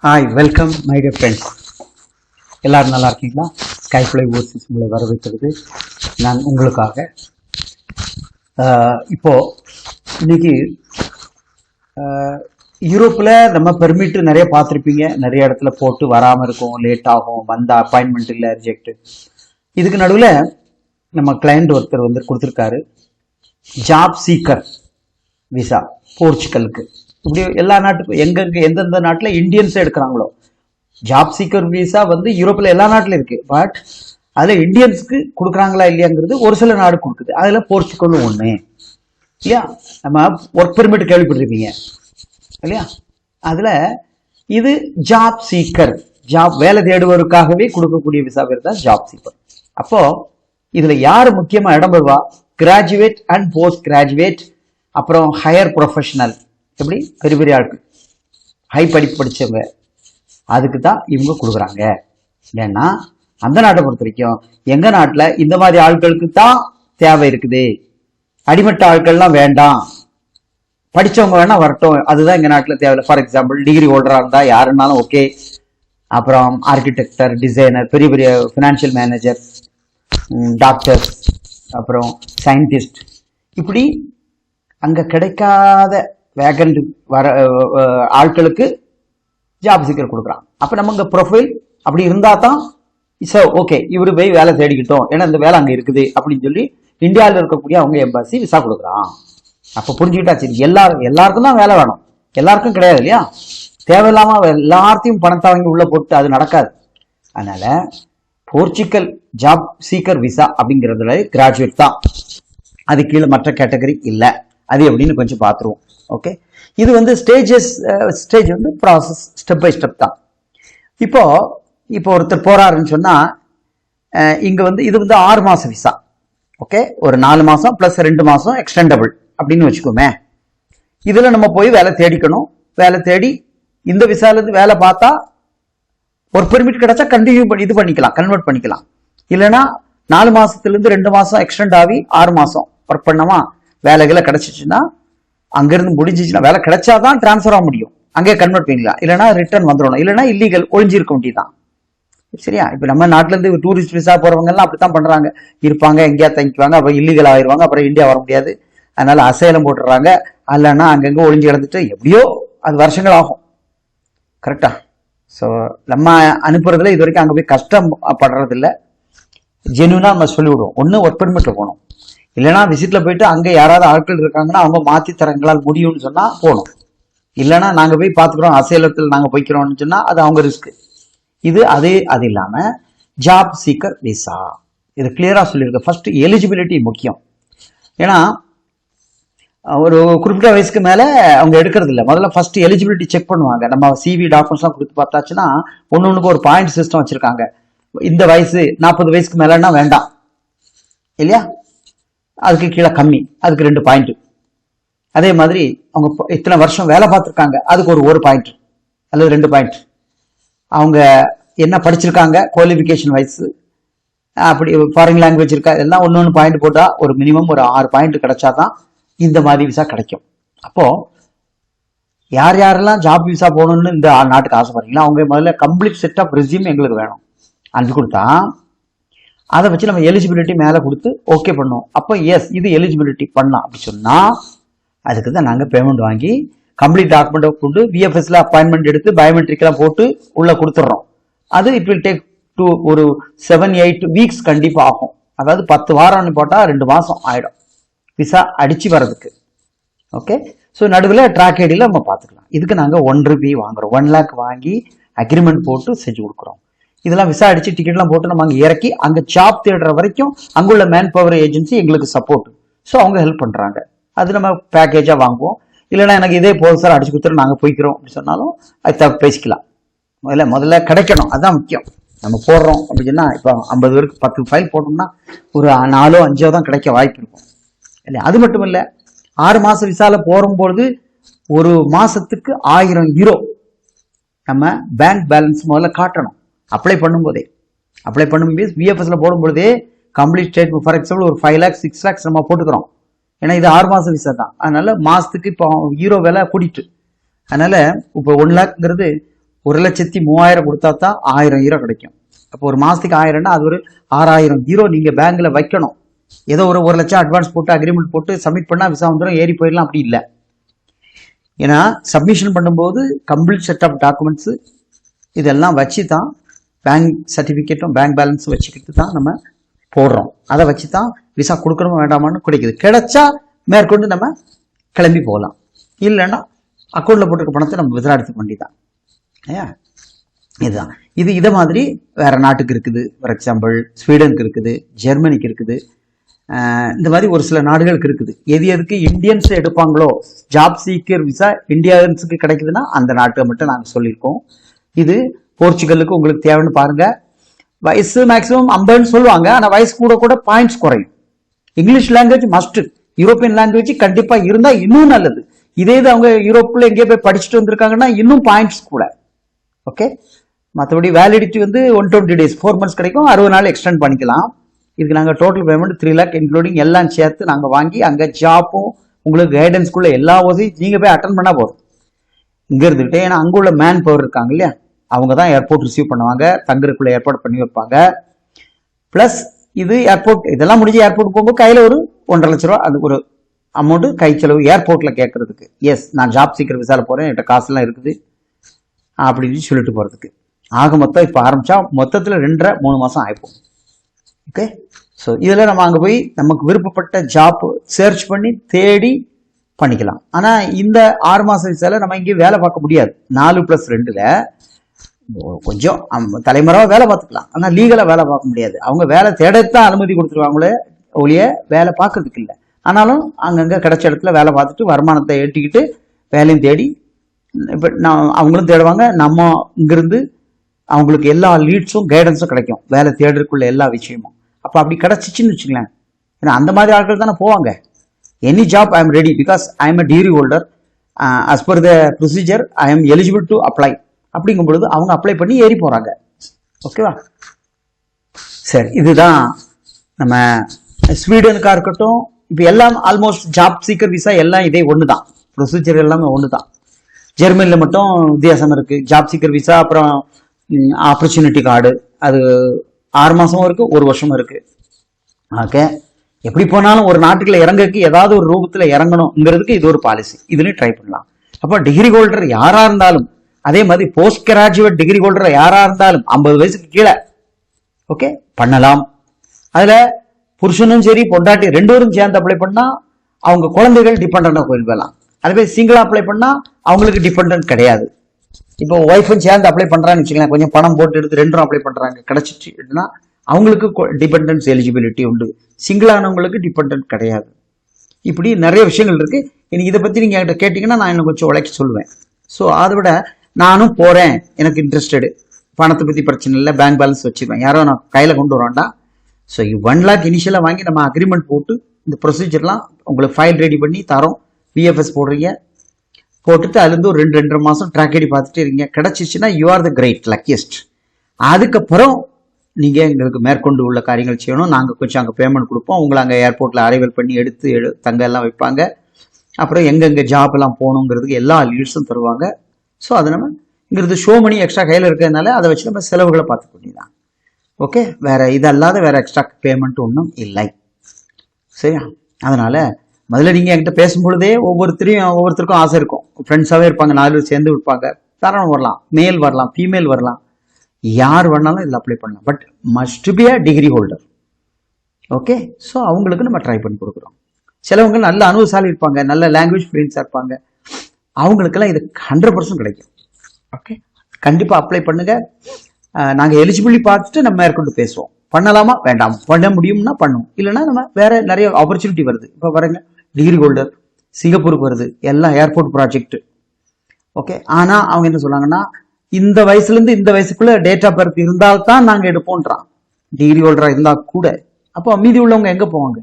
Hi, welcome my dear friends. எல்லாரும் நல்லா இருக்கீங்களா? ஸ்கைஃப்ளை ஓசிஸ் உங்களை வரவேற்கிறது நான் உங்களுக்காக. இப்போ இன்னைக்கு யூரோப்பில் நம்ம பெர்மிட்டு நிறைய பார்த்துருப்பீங்க. நிறைய இடத்துல போட்டு வராமல் இருக்கும், லேட் ஆகும், வந்த அப்பாயின்மெண்ட் இல்லை, ரிஜெக்ட். இதுக்கு நடுவில் நம்ம கிளைண்ட் ஒருத்தர் வந்து கொடுத்துருக்காரு ஜாப் சீக்கர் விசா போர்ச்சுகலுக்கு. இப்படி எல்லா நாட்டுக்கும் எந்தெந்த நாட்டில் இந்தியன்ஸ் எடுக்கிறாங்களோ ஜாப் சீக்கர் விசா வந்து யூரோப்பில் எல்லா நாட்டிலும் இருக்கு. பட் அதில் இந்தியன்ஸுக்கு கொடுக்குறாங்களா இல்லையாங்கிறது ஒரு சில நாடு கொடுக்குது. அதில் போர்ச்சுகலும் ஒன்று இல்லையா. நம்ம ஒர்க் பெர்மிட் கேள்விப்பட்டிருக்கீங்க இல்லையா. அதில் இது ஜாப் சீக்கர், ஜாப் வேலை தேடுவதற்காகவே கொடுக்கக்கூடிய விசா பேர் தான் ஜாப் சீக்கர். அப்போ இதுல யாரு முக்கியமா இடம் பெறுவா? கிராஜுவேட் அண்ட் போஸ்ட் கிராஜுவேட், அப்புறம் ஹையர் ப்ரொஃபஷனல், எப்படி பெரிய பெரிய ஆட்கள், ஹை படிப்பு படிச்சவங்க, அதுக்கு தான் இவங்க கொடுக்குறாங்க. இல்லைன்னா அந்த நாட்டை பொறுத்த வரைக்கும் எங்க நாட்டில் இந்த மாதிரி ஆட்களுக்கு தான் தேவை இருக்குது, அடிமட்ட ஆட்கள்லாம் வேண்டாம், படிச்சவங்க வேணா வரட்டும், அதுதான் எங்க நாட்டில் தேவையில்லை. ஃபார் எக்ஸாம்பிள் டிகிரி ஹோல்டரா இருந்தா யாருன்னாலும் ஓகே. அப்புறம் ஆர்கிடெக்டர், டிசைனர், பெரிய பெரிய ஃபினான்ஷியல் மேனேஜர், டாக்டர், அப்புறம் சயின்டிஸ்ட், இப்படி அங்க கிடைக்காத வேகண்ட் வர ஆட்களுக்கு ஜாப் சீக்கர் கொடுக்குறான். அப்ப நம்ம இங்க ப்ரொஃபைல் அப்படி இருந்தா தான் ஓகே இவரு போய் வேலை தேடிக்கிட்டோம், ஏன்னா இந்த வேலை அங்க இருக்குது அப்படின்னு சொல்லி இந்தியாவில் இருக்கக்கூடிய அவங்க எம்பாசி விசா கொடுக்குறான். அப்ப புரிஞ்சுக்கிட்டாச்சு, எல்லாருக்கும் தான் வேலை வேணும், எல்லாருக்கும் கிடையாது இல்லையா. தேவையில்லாம எல்லாத்தையும் பணத்தை வாங்கி உள்ள போட்டு அது நடக்காது. அதனால போர்ச்சுகல் ஜாப் சீக்கர் விசா அப்படிங்கிறதுல கிராஜுவேட் தான், அது கீழே மற்ற கேட்டகரி இல்லை. அது எப்படின்னு கொஞ்சம் பார்த்துருவோம். ஓகே, இது வந்து ஸ்டேஜ் வந்து ப்ராசஸ், ஸ்டெப் பை ஸ்டெப் தான். இப்போ ஒருத்தர் போறாருன்னு சொன்னா இங்க வந்து இது வந்து 6 மாசம் விசா. ஓகே, ஒரு 4 மாசம் பிளஸ் 2 மாசம் எக்ஸ்டெண்டபிள் அப்படின்னு வச்சுக்கோமே. இதுல நம்ம போய் வேலை தேடிக்கணும். வேலை தேடி இந்த விசால இருந்து வேலை பார்த்தா ஒரு பெர்மிட் கிடைச்சா கண்டினியூ இது பண்ணிக்கலாம், கன்வெர்ட் பண்ணிக்கலாம். இல்லைன்னா 4 மாசத்துல இருந்து 2 மாசம் எக்ஸ்டெண்ட் ஆகி 6 மாசம் ஒர்க் பண்ணமா வேலைகளை கிடைச்சிச்சுன்னா, அங்கிருந்து முடிஞ்சிச்சுன்னா, வேலை கிடைச்சாதான் டிரான்ஸ்ஃபர் ஆக முடியும், அங்கே கன்வெர்ட் பண்ணிக்கலாம். இல்லைன்னா ரிட்டர்ன் வந்துடணும், இல்லைன்னா இல்லீகல் ஒழிஞ்சிருக்க வேண்டியதான். சரியா? இப்ப நம்ம நாட்டுல இருந்து டூரிஸ்ட் விசா போறவங்க எல்லாம் அப்படித்தான் பண்றாங்க, இருப்பாங்க, எங்கேயா தங்கிக்குவாங்க, அப்புறம் இல்லீகல் ஆயிடுவாங்க, அப்புறம் இந்தியா வர முடியாது, அதனால அசைலம் போட்டுறாங்க. அல்லனா அங்கங்க ஒளிஞ்சு கிடந்துட்டு எப்படியோ அது வருஷங்கள் ஆகும். கரெக்டா? ஸோ நம்ம அனுப்புறதுல இது வரைக்கும் அங்கே போய் கஷ்டப்படுறது இல்லை. ஜென்யூனா நம்ம சொல்லிவிடுவோம். ஒன்று ஒர்க் பெர்மிட்ல போகணும், இல்லைன்னா விசிட்ல போயிட்டு அங்கே யாராவது ஆட்கள் இருக்காங்கன்னா அவங்க மாற்றி தரங்களால் முடியும்னு சொன்னா போகணும். இல்லைன்னா நாங்க போய் பார்த்துக்கிறோம், அசைலத்தில் நாங்க போய்க்கிறோம்னு சொன்னா அது அவங்க ரிஸ்க். அது இல்லாம ஜாப் சீக்கர் விசா, இது கிளியரா சொல்லியிருக்கு. ஃபர்ஸ்ட் எலிஜிபிலிட்டி முக்கியம். ஏன்னா ஒரு குறிப்பிட்ட வயசுக்கு மேல அவங்க எடுக்கிறது இல்லை. முதல்ல ஃபர்ஸ்ட் எலிஜிபிலிட்டி செக் பண்ணுவாங்க. நம்ம சிவி டாக்குமெண்ட்ஸ் எல்லாம் கொடுத்து பார்த்தாச்சுன்னா ஒன்னொன்னுக்கு ஒரு பாயிண்ட் சிஸ்டம் வச்சிருக்காங்க. இந்த வயசு 40 வயசுக்கு மேலன்னா வேண்டாம் இல்லையா, அதுக்கு கீழே கம்மி, அதுக்கு 2 பாயிண்ட். அதே மாதிரி அவங்க இத்தனை வருஷம் வேலை பார்த்துருக்காங்க, அதுக்கு ஒரு பாயிண்ட் அல்லது 2 பாயிண்ட். அவங்க என்ன படிச்சிருக்காங்க, குவாலிஃபிகேஷன் வயசு, அப்படி ஃபாரின் லாங்குவேஜ் இருக்கா, எல்லாம் ஒன்று பாயிண்ட் போட்டா ஒரு மினிமம் ஒரு 6 பாயிண்ட் கிடைச்சாதான் இந்த மாதிரி விசா கிடைக்கும். அப்போ யார் யாரெல்லாம் ஜாப் விசா போகணும்னு இந்த நாட்டுக்கு ஆசைப்படுறீங்களா, அவங்க முதல்ல கம்ப்ளீட் செட் ஆஃப் ரெஸ்யூம் எங்களுக்கு வேணும், அனுப்பி கொடுத்தா அதை வச்சு நம்ம எலிஜிபிலிட்டி மேலே கொடுத்து ஓகே பண்ணுவோம். அப்போ எஸ் இது எலிஜிபிலிட்டி பண்ணலாம் அப்படி சொன்னா அதுக்கு தான் நாங்கள் பேமெண்ட் வாங்கி கம்ப்ளீட் டாக்குமெண்ட்டை கொண்டு விஎஃப்எஸ்ல அப்பாயின்மெண்ட் எடுத்து பயோமெட்ரிக்லாம் போட்டு உள்ள கொடுத்துட்றோம். அது இட் வில் டேக் ஒரு 7-8 வீக்ஸ் கண்டிப்பாக ஆகும். அதாவது 10 வாரம்னு போட்டால் 2 மாசம் ஆயிடும் விசா அடிச்சு வர்றதுக்கு. ஓகே, ஸோ நடுவில் ட்ராக் ஐடியில் நம்ம பார்த்துக்கலாம். இதுக்கு நாங்கள் 1 ரூபி வாங்குறோம், 1 லேக் வாங்கி அக்ரிமெண்ட் போட்டு செஞ்சு கொடுக்குறோம். இதெல்லாம் விசா அடிச்சு டிக்கெட்லாம் போட்டு நம்ம அங்கே இறக்கி அங்கே ஜாப் தேடுற வரைக்கும் அங்குள்ள மேன் பவர் ஏஜென்சி எங்களுக்கு சப்போர்ட். ஸோ அவங்க ஹெல்ப் பண்றாங்க. அது நம்ம பேக்கேஜா வாங்குவோம். இல்லைன்னா எனக்கு இதே போதும் சார் அடிச்சு கொடுத்துட்டு நாங்கள் போய்க்கிறோம் அப்படி சொன்னாலும் அது பேசிக்கலாம். முதல்ல கிடைக்கணும், அதுதான் முக்கியம். நம்ம போடுறோம் அப்படின்னா இப்போ 50 பேருக்கு 10 ஃபைல் போட்டோம்னா ஒரு 4-5 தான் கிடைக்க வாய்ப்பு இருக்கும் இல்லை. அது மட்டும் இல்லை, 6 மாசம் விசால போகும்பொழுது ஒரு மாசத்துக்கு 1000 யூரோ நம்ம பேங்க் பேலன்ஸ் முதல்ல காட்டணும். அப்ளை பண்ணும்போது விஎஃப்எஸ்ல போடும்போதே கம்ப்ளீட் ஸ்டேட்மெண்ட். ஃபார் எக்ஸாம்பிள் ஒரு 5 lakhs 6 lakhs நம்ம போட்டுக்கிறோம், ஏன்னா இது 6 மாசம் விசா தான். அதனால மாசத்துக்கு இப்போ யூரோ விலை கூட்டிட்டு, அதனால இப்போ 1 லேக்ங்கிறது 1,03,000 கொடுத்தா தான் 1000 ஹீரோ கிடைக்கும். அப்போ ஒரு மாசத்துக்கு 1000னா அது ஒரு 6000 ஹீரோ நீங்க பேங்க்ல வைக்கணும். ஏதோ ஒரு 1 லட்சம் அட்வான்ஸ் போட்டு அக்ரிமெண்ட் போட்டு சப்மிட் பண்ணா விசா வந்துடும், ஏறி போயிடலாம், அப்படி இல்லை. ஏன்னா சப்மிஷன் பண்ணும்போது கம்ப்ளீட் செட் ஆஃப் டாக்குமெண்ட்ஸ் இதெல்லாம் வச்சு தான் பேங்க் சர்டிஃபிகேட்டும் பேங்க் பேலன்ஸ் வச்சுக்கிட்டு தான் நம்ம போடுறோம். அதை வச்சு தான் விசா கொடுக்கணுமா வேண்டாமான்னு கிடைக்குது. கிடைச்சா மேற்கொண்டு நம்ம கிளம்பி போகலாம், இல்லைன்னா அக்கௌண்ட்ல போட்டிருக்க பணத்தை நம்ம வித்ரா எடுத்துக்க வேண்டியதான். இதுதான் இது. இதை மாதிரி வேற நாட்டுக்கு இருக்குது. ஃபார் எக்ஸாம்பிள் ஸ்வீடனுக்கு இருக்குது, ஜெர்மனிக்கு இருக்குது, இந்த மாதிரி ஒரு சில நாடுகளுக்கு இருக்குது. எதுக்கு இந்தியன்ஸ் எடுப்பாங்களோ ஜாப் சீக்கர் விசா இந்தியன்ஸுக்கு கிடைக்குதுன்னா அந்த நாட்டை மட்டும் நாங்கள் சொல்லியிருக்கோம். இது போர்ச்சுகலுக்கு உங்களுக்கு தேவைன்னு பாருங்க. வயசு மேக்சிமம் 50 சொல்லுவாங்க, ஆனால் வயசு கூட கூட பாயிண்ட்ஸ் குறையும். English language must, European language கண்டிப்பா இருந்தா இன்னும் நல்லது. இதே இது அவங்க யூரோப்ல எங்கேயோ போய் படிச்சுட்டு வந்திருக்காங்கன்னா இன்னும் பாயிண்ட்ஸ் கூட. ஓகே, மற்றபடி வேலிடிட்டி வந்து 120 days 4 months கிடைக்கும், 60 நாள் எக்ஸ்டெண்ட் பண்ணிக்கலாம். இதுக்கு நாங்கள் டோட்டல் பேமெண்ட் 3 lakh இன்க்ளூடிங் எல்லாம் சேர்த்து நாங்கள் வாங்கி அங்கே ஜாப்பும் உங்களுக்கு கைடன்ஸ்குள்ள எல்லா வசதியும் நீங்கள் போய் அட்டன் பண்ணா போதும் இங்க இருந்துகிட்டே. ஏன்னா அங்க உள்ள மேன் பவர் இருக்காங்க இல்லையா, அவங்க தான் ஏர்போர்ட் ரிசீவ் பண்ணுவாங்க, தங்குறதுக்குள்ள ஏற்பாடு பண்ணி வைப்பாங்க. பிளஸ் இது ஏர்போர்ட் இதெல்லாம் முடிஞ்சு ஏர்போர்ட் போகும்போது கையில ஒரு 1.5 லட்ச ரூபா அது ஒரு அமௌண்ட் கை செலவு ஏர்போர்ட்ல கேட்கறதுக்கு. எஸ் நான் ஜாப் சீக்கிரம் விசால போறேன், என்கிட்ட காசுலாம் இருக்குது அப்படின்னு சொல்லிட்டு போறதுக்கு. ஆக மொத்தம் இப்போ ஆரம்பிச்சா மொத்தத்தில் 2.5-3 மாசம் ஆயிப்போம். ஓகே, ஸோ இதில் நம்ம அங்கே போய் நமக்கு விருப்பப்பட்ட ஜாப் சர்ச் பண்ணி தேடி பண்ணிக்கலாம். ஆனால் இந்த 6 மாசம் விசால நம்ம இங்கே வேலை பார்க்க முடியாது. 4+2ல கொஞ்சம் தலைமுறையாக வேலை பார்த்துக்கலாம், ஆனால் லீகலாக வேலை பார்க்க முடியாது. அவங்க வேலை தேடத்தான் அனுமதி கொடுத்துருவாங்களே ஒழிய வேலை பார்க்கறதுக்கு இல்லை. ஆனாலும் அங்கங்கே கிடைச்ச இடத்துல வேலை பார்த்துட்டு வருமானத்தை ஏற்றிக்கிட்டு வேலையும் தேடி இப்போ அவங்களும் தேடுவாங்க. நம்ம இங்கிருந்து அவங்களுக்கு எல்லா லீட்ஸும் கைடன்ஸும் கிடைக்கும், வேலை தேடுறதுக்குள்ள எல்லா விஷயமும். அப்போ அப்படி கிடைச்சிச்சின்னு வச்சுங்களேன், ஏன்னா அந்த மாதிரி ஆட்கள் தானே போவாங்க. Any job I am ready because I am a degree holder, as per the procedure I am eligible to apply அப்படிங்கும் பொழுது அவங்க அப்ளை பண்ணி ஏறி போறாங்க. ஓகேவா, சரி. இதுதான் நம்ம ஸ்வீடனுக்கா இருக்கட்டும், இப்போ எல்லாம் ஆல்மோஸ்ட் ஜாப் சீக்கர் விசா எல்லாம் இதே ஒன்று தான், ப்ரொசீஜர் எல்லாமே ஒன்று தான். ஜெர்மனியில் மட்டும் வித்தியாசம் இருக்கு. ஜாப் சீக்கர் விசா அப்புறம் ஆப்பர்ச்சுனிட்டி கார்டு அது 6 மாசமும் இருக்கு, 1 வருஷமும் இருக்கு. ஓகே, எப்படி போனாலும் ஒரு நாட்டுக்குள்ள இறங்கக்கு ஏதாவது ஒரு ரூபத்துல இறங்கணுங்கிறதுக்கு இது ஒரு பாலிசி, இதுலயும் ட்ரை பண்ணலாம். அப்போ டிகிரி ஹோல்டர் யாரா இருந்தாலும், அதே மாதிரி போஸ்ட் கிராஜுவேட் டிகிரி ஹோல்டர் யாரா இருந்தாலும் 50 வயசுக்கு கீழே ஓகே பண்ணலாம். அதுல புருஷனும் சரி பொண்டாட்டி 2 பேரும் சேர்ந்து அப்ளை பண்ணா அவங்க குழந்தைகள் டிபெண்டா போயிடலாம். அதே சிங்கிளா அப்ளை பண்ணா அவங்களுக்கு டிபெண்ட் கிடையாது. இப்போ ஒய்ஃபும் சேர்ந்து அப்ளை பண்றான்னு வச்சுக்கலாம், கொஞ்சம் பணம் போட்டு எடுத்து 2 அப்ளை பண்றாங்க, கிடைச்சிச்சுன்னா அவங்களுக்கு டிபெண்டன்ஸ் எலிஜிபிலிட்டி உண்டு. சிங்கிளானவங்களுக்கு டிபெண்டன்ட் கிடையாது. இப்படி நிறைய விஷயங்கள் இருக்கு. இன்னைக்கு இதை பத்தி நீங்க என்கிட்ட கேட்டீங்கன்னா நான் இன்னும் கொஞ்சம் உழைக்க சொல்லுவேன். ஸோ அதை விட நானும் போறேன், எனக்கு இன்ட்ரெஸ்டடு, பணத்தை பத்தி பிரச்சனை இல்லை, பேங்க் பேலன்ஸ் வச்சிருவேன், யாரோ நான் கையில கொண்டு வரோம்டா. ஸோ 1 lakh இனிஷியலாக வாங்கி நம்ம அக்ரிமெண்ட் போட்டு இந்த ப்ரொசீஜர்லாம் உங்களுக்கு ஃபைல் ரெடி பண்ணி தரோம். பிஎஃப்எஸ் போடுறீங்க, போட்டுட்டு அதுலேருந்து ஒரு 2-2.5 மாதம் ட்ராக் அடி பார்த்துட்டு இருக்கீங்க. கிடச்சிச்சுன்னா you are the great luckiest. அதுக்கப்புறம் நீங்கள் எங்களுக்கு மேற்கொண்டு உள்ள காரியங்கள் செய்யணும். நாங்கள் கொஞ்சம் அங்கே பேமெண்ட் கொடுப்போம், உங்களை அங்கே ஏர்போர்ட்டில் அரைவல் பண்ணி எடுத்து தங்க எல்லாம் வைப்பாங்க. அப்புறம் எங்கெங்கே ஜாப் எல்லாம் போகணுங்கிறதுக்கு எல்லா லீட்ஸும் தருவாங்க. ஸோ அதை நம்ம இங்கிறது ஷோ மணி எக்ஸ்ட்ரா கையில் இருக்கிறதுனால அதை வச்சு நம்ம செலவுகளை பார்த்துக்க வேண்டியதான். ஓகே, வேற இதல்லாத வேற எக்ஸ்ட்ரா பேமெண்ட் ஒன்றும் இல்லை. சரியா, அதனால முதல்ல நீங்க என்கிட்ட பேசும்பொழுதே ஒவ்வொருத்தருக்கும் ஆசை இருக்கும். ஃப்ரெண்ட்ஸாவே இருப்பாங்க, 4 பேர் சேர்ந்து இருப்பாங்க. தாராளம் வரலாம், மேல் வரலாம், ஃபீமேல் வரலாம், யார் வேணாலும் இதில் அப்ளை பண்ணலாம். But must be a degree holder. Okay, so அவங்களுக்கு நம்ம ட்ரை பண்ணி கொடுக்குறோம். சிலவங்க நல்ல அனுபவசாலி இருப்பாங்க, நல்ல லாங்குவேஜ் ஃப்ளூயன்ஸாக இருப்பாங்க, அவங்களுக்கெல்லாம் இது 100% கிடைக்கும். ஓகே, கண்டிப்பா அப்ளை பண்ணுங்க. நாங்கள் எலிஜிபிலிட்டி பார்த்துட்டு நம்ம மேற்கொண்டு பேசுவோம். பண்ணலாமா வேண்டாம், பண்ண முடியும்னா பண்ணுவோம், இல்லைன்னா நம்ம வேற நிறைய ஆப்பர்ச்சுனிட்டி வருது. இப்போ பாருங்க, டிகிரி ஹோல்டர் சிங்கப்பூருக்கு வருது, எல்லாம் ஏர்போர்ட் ப்ராஜெக்ட். ஓகே, ஆனா அவங்க என்ன சொன்னாங்கன்னா இந்த வயசுலேருந்து இந்த வயசுக்குள்ள டேட் ஆஃப் பர்த் இருந்தால்தான் நாங்கள் எடுப்போன்றான், டிகிரி ஹோல்டரா இருந்தா கூட. அப்போ மீதி உள்ளவங்க எங்க போவாங்க?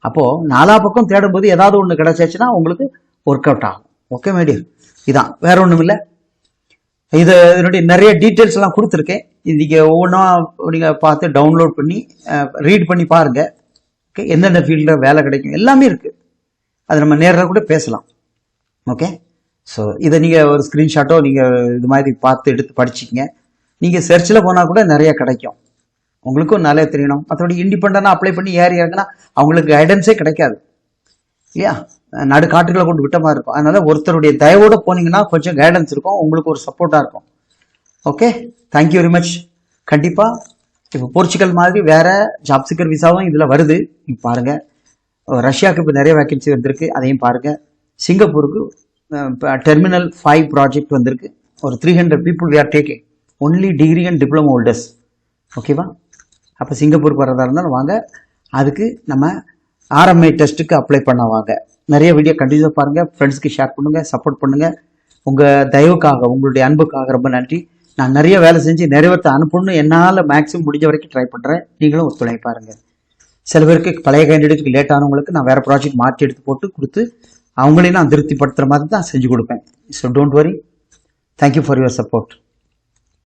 அப்போ 4 பக்கம் தேடும்போது ஏதாவது ஒன்று கிடைச்சாச்சுன்னா உங்களுக்கு ஒர்க் அவுட் ஆகும். ஓகே மேடியர், இதான், வேற ஒன்றும் இல்லை. இதனுடைய நிறைய டீட்டெயில்ஸ் எல்லாம் கொடுத்துருக்கேன். இன்னைக்கு ஒவ்வொன்றா நீங்க பார்த்து டவுன்லோட் பண்ணி ரீட் பண்ணி பாருங்க. ஓகே, எந்தெந்த ஃபீல்டில் வேலை கிடைக்கும் எல்லாமே இருக்கு. அது நம்ம நேரில் கூட பேசலாம். ஓகே, ஸோ இதை நீங்கள் ஒரு ஸ்க்ரீன்ஷாட்டோ நீங்கள் இது மாதிரி பார்த்து எடுத்து படிச்சிக்கங்க. நீங்கள் சர்ச்சில் போனால் கூட நிறைய கிடைக்கும், உங்களுக்கும் நல்லா தெரியணும். மற்றபடி இண்டிபெண்டாக அப்ளை பண்ணி ஏறி இறங்கினா அவங்களுக்கு கைடன்ஸே கிடைக்காது இல்லையா, நடு காட்டுகளை கொண்டு விட்ட மாதிரி இருக்கும். அதனால ஒருத்தருடைய தயவோடு போனீங்கன்னா கொஞ்சம் கைடன்ஸ் இருக்கும், உங்களுக்கு ஒரு சப்போர்ட்டாக இருக்கும். Okay, thank you very much. கண்டிப்பாக இப்போ போர்ச்சுகல் மாதிரி வேற ஜாப் சீக்கர் விசாவும் இதில் வருது, நீங்கள் பாருங்கள். ரஷ்யாவுக்கு இப்போ நிறைய வேக்கன்சி வந்திருக்கு, அதையும் பாருங்கள். சிங்கப்பூருக்கு டெர்மினல் 5 ப்ராஜெக்ட் வந்திருக்கு, ஒரு 300 people we are taking, only degree and diploma holders. ஓகேவா, அப்போ சிங்கப்பூர் வர்றதா இருந்தாலும் வாங்க. அதுக்கு நம்ம RMI டெஸ்ட்டுக்கு அப்ளை பண்ண வாங்க. நிறைய வீடியோ கண்டினியூஸாக பாருங்கள், ஃப்ரெண்ட்ஸ்க்கு ஷேர் பண்ணுங்கள், சப்போர்ட் பண்ணுங்கள். உங்கள் தயவுக்காக, உங்களுடைய அன்புக்காக ரொம்ப நன்றி. நான் நிறைய வேலை செஞ்சு நிறைவேற்ற அனுப்பணும்னு என்னால் மேக்ஸிமம் முடிஞ்ச வரைக்கும் ட்ரை பண்ணுறேன். நீங்களும் ஒத்துழைப்பு பாருங்கள். சில பேருக்கு பழைய கேண்டிடேட்டுக்கு லேட் ஆனவங்களுக்கு நான் வேறு ப்ராஜெக்ட் மாற்றி எடுத்து போட்டு கொடுத்து அவங்களையும் நான் திருப்திப்படுத்துகிற மாதிரி தான் செஞ்சு கொடுப்பேன். So don't worry. Thank you for your support.